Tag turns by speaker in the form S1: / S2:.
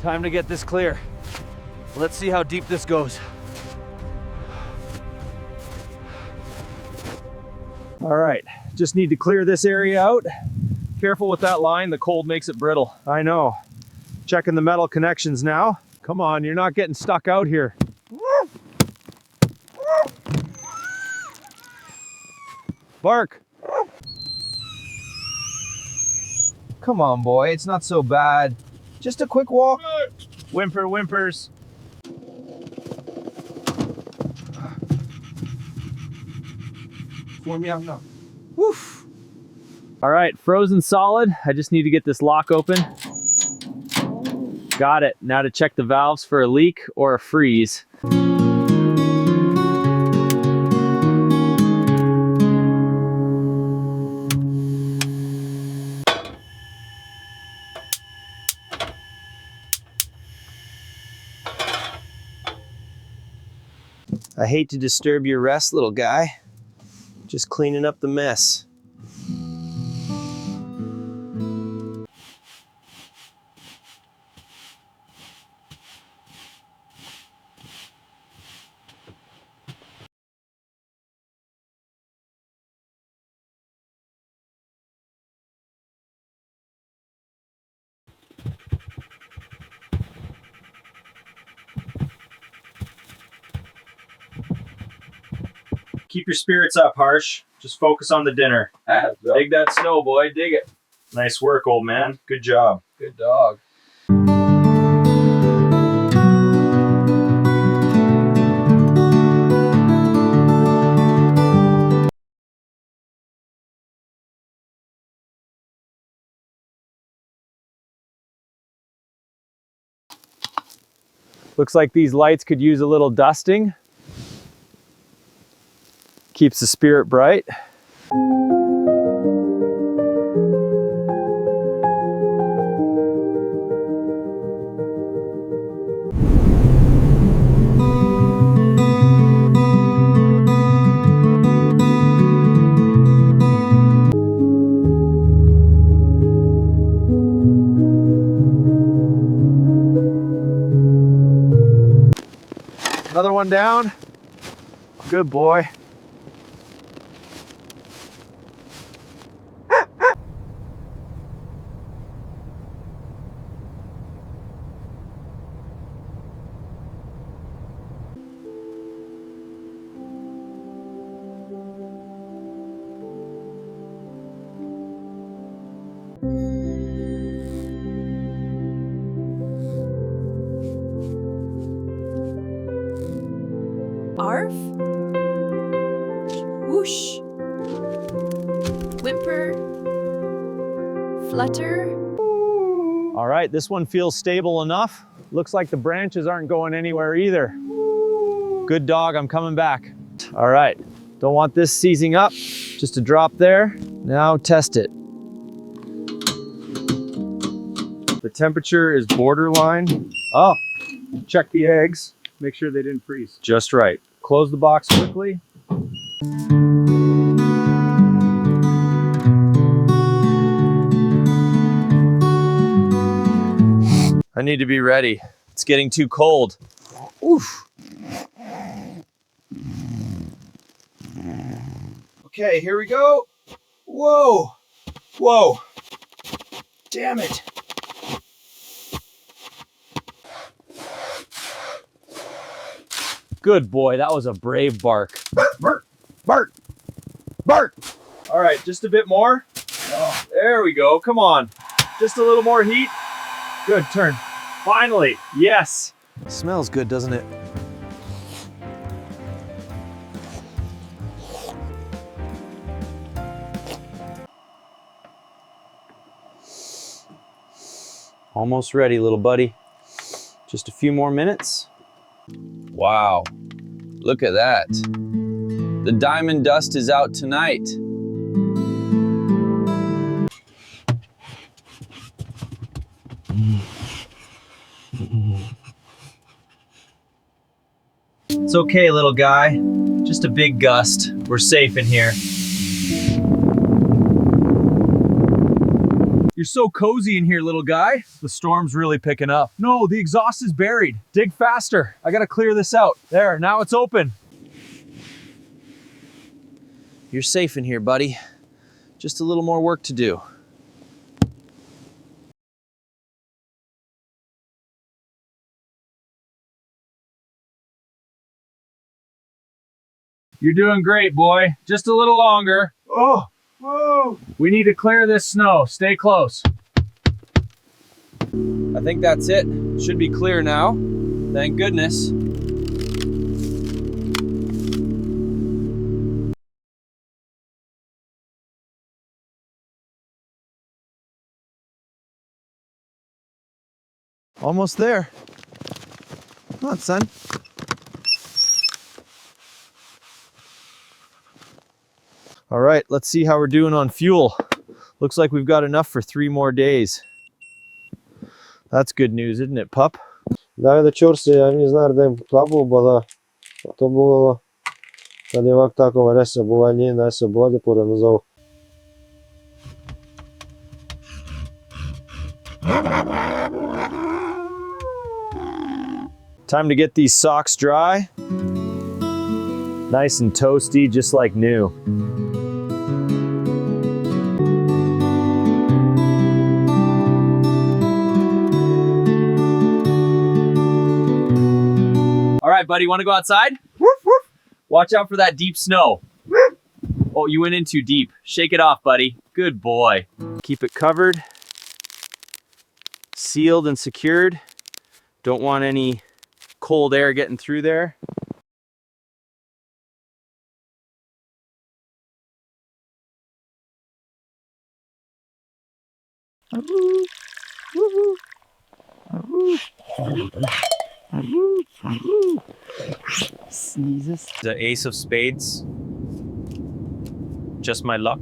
S1: Time to get this clear. Let's see how deep this goes. All right, just need to clear this area out. Careful with that line, the cold makes it brittle. I know. Checking the metal connections now. Come on, you're not getting stuck out here. Bark. Come on, boy, it's not so bad. Just a quick walk. Whimper, whimpers. Warm me up now. Woof. All right, frozen solid. I just need to get this lock open. Got it. Now to check the valves for a leak or a freeze. I hate to disturb your rest, little guy. Just cleaning up the mess. Keep your spirits up, Harsh. Just focus on the dinner. Dig that snow, boy. Dig it. Nice work, old man. Good job.
S2: Good dog.
S1: Looks like these lights could use a little dusting. Keeps the spirit bright. Another one down. Good boy.
S3: Arf? Whoosh. Whimper. Flutter.
S1: All right, this one feels stable enough. Looks like the branches aren't going anywhere either. Good dog, I'm coming back. All right, don't want this seizing up. Just a drop there. Now test it. The temperature is borderline. Oh, check the eggs. Make sure they didn't freeze. Just right. Close the box quickly. I need to be ready. It's getting too cold. Oof. Okay, here we go. Whoa. Whoa. Damn it. Good boy, that was a brave bark. Bark, bark, bark. All right, just a bit more. Oh, there we go, come on. Just a little more heat. Good, turn. Finally, yes. Smells good, doesn't it? Almost ready, little buddy. Just a few more minutes.
S2: Wow, look at that. The diamond dust is out tonight.
S1: It's okay, little guy. Just a big gust. We're safe in here. You're so cozy in here, little guy. The storm's really picking up. No, the exhaust is buried. Dig faster. I gotta clear this out. There, now it's open.
S2: You're safe in here, buddy. Just a little more work to do.
S1: You're doing great, boy. Just a little longer. Oh, whoa. We need to clear this snow. Stay close.
S2: I think that's it. Should be clear now. Thank goodness.
S3: Almost there. Come on, son. All right, let's see how we're doing on fuel. Looks like we've got enough for 3 more days. That's good news, isn't it, pup?
S4: Да, да чорси, ja не знам да им тлапу, бада, to było, kad je ovak tako, resa bova nije, da se bolje poranozov.
S1: Time to get these socks dry. Nice and toasty, just like new. All right, buddy, want to go outside? Watch out for that deep snow. Oh, you went in too deep. Shake it off, buddy. Good boy.
S3: Keep it covered, sealed and secured. Don't want any cold air getting through there.
S1: Sneezes. The ace of spades. Just my luck.